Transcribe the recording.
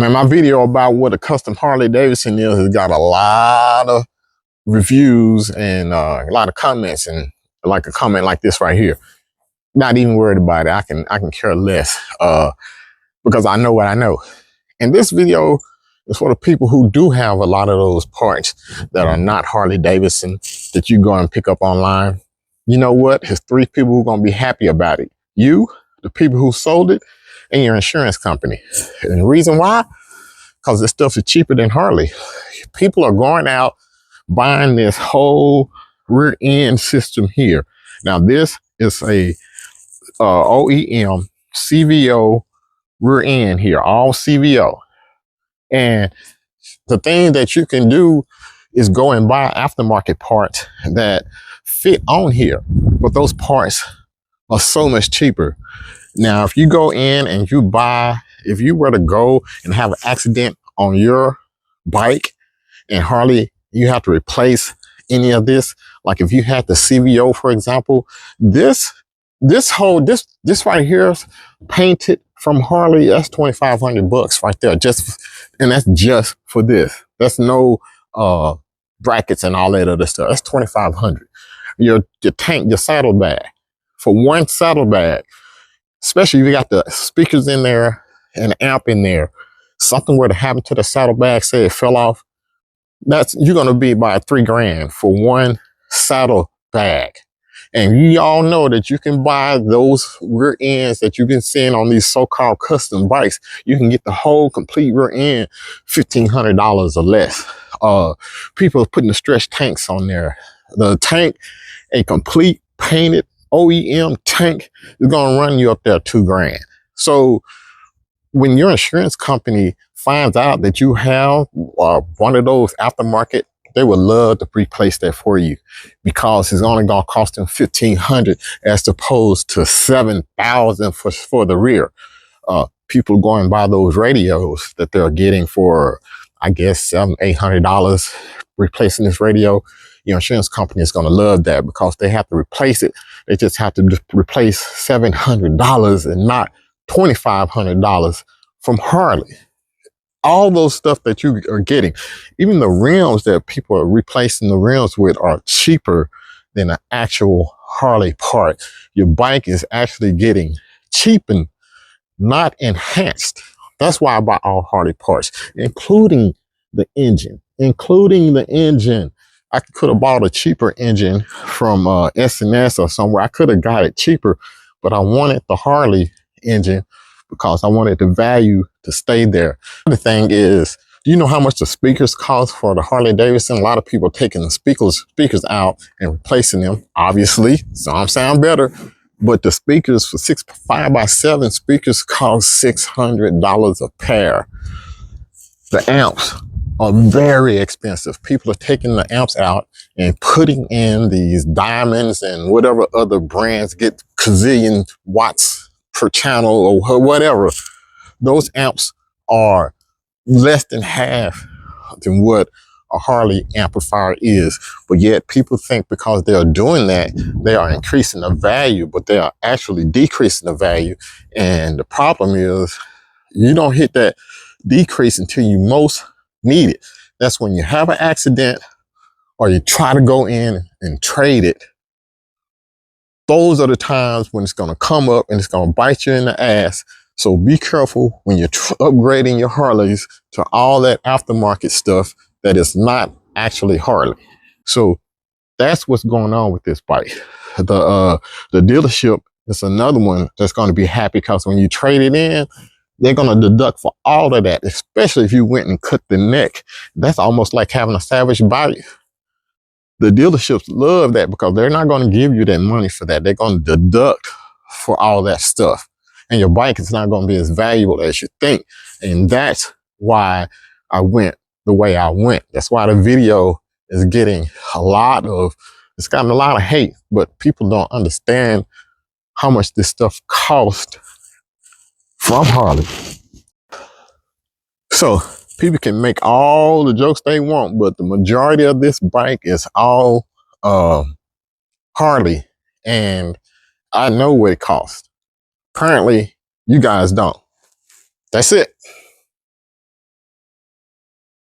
Man, my video about what a custom Harley Davidson is has got a lot of reviews and a lot of comments, and like a comment like this right here. Not even worried about it. I can care less because I know what I know. And this video is for the people who do have a lot of those parts that are not Harley Davidson that you go and pick up online. You know what? There's three people who are going to be happy about it. You, the people who sold it, and your insurance company. And the reason why? Because this stuff is cheaper than Harley. People are going out buying this whole rear end system here. Now this is a OEM CVO rear end here, all CVO. And the thing that you can do is go and buy aftermarket parts that fit on here. But those parts are so much cheaper. Now, if you go in and you buy, if you were to go and have an accident on your bike and Harley, you have to replace any of this. Like if you had the CVO, for example, this right here is painted from Harley. That's $2,500 right there. And that's just for this. That's no brackets and all that other stuff. That's $2,500. Your tank, your saddlebag, for one saddlebag, especially if you got the speakers in there and the amp in there, something were to happen to the saddlebag, say it fell off, you're gonna be about $3,000 for one saddlebag. And you all know that you can buy those rear ends that you've been seeing on these so-called custom bikes. You can get the whole complete rear end, $1,500 or less. People are putting the stretch tanks on there. The tank, a complete painted OEM tank, is gonna run you up there $2,000. So when your insurance company finds out that you have one of those aftermarket, they would love to replace that for you because it's only gonna cost them $1,500 as opposed to $7,000 for the rear. People going by those radios that they're getting for, I guess, $700-800 replacing this radio. Your insurance company is going to love that because they have to replace it. They just have to replace $700 and not $2,500 from Harley. All those stuff that you are getting, even the rims that people are replacing the rims with, are cheaper than an actual Harley part. Your bike is actually getting cheapened, not enhanced. That's why I buy all Harley parts, including the engine. I could have bought a cheaper engine from S&S or somewhere. I could have got it cheaper, but I wanted the Harley engine because I wanted the value to stay there. The thing is, do you know how much the speakers cost for the Harley Davidson? A lot of people are taking the speakers out and replacing them, obviously. Some sound better, but the speakers for 5x7 speakers cost $600 a pair. The amps are very expensive. People are taking the amps out and putting in these diamonds and whatever other brands get gazillion watts per channel or whatever. Those amps are less than half than what a Harley amplifier is. But yet people think because they are doing that, they are increasing the value, but they are actually decreasing the value. And the problem is you don't hit that decrease until you most need it. That's when you have an accident or you try to go in and trade it. Those are the times when it's going to come up and it's going to bite you in the ass. So be careful when you're upgrading your Harleys to all that aftermarket stuff that is not actually Harley. So that's what's going on with this bike. The dealership is another one that's going to be happy because when you trade it in, they're going to deduct for all of that, especially if you went and cut the neck. That's almost like having a salvage body. The dealerships love that because they're not going to give you that money for that. They're going to deduct for all that stuff. And your bike is not going to be as valuable as you think. And that's why I went the way I went. That's why the video is getting it's gotten a lot of hate, but people don't understand how much this stuff costs from Harley. So people can make all the jokes they want, but the majority of this bike is all Harley, and I know what it costs. Apparently, you guys don't. That's it.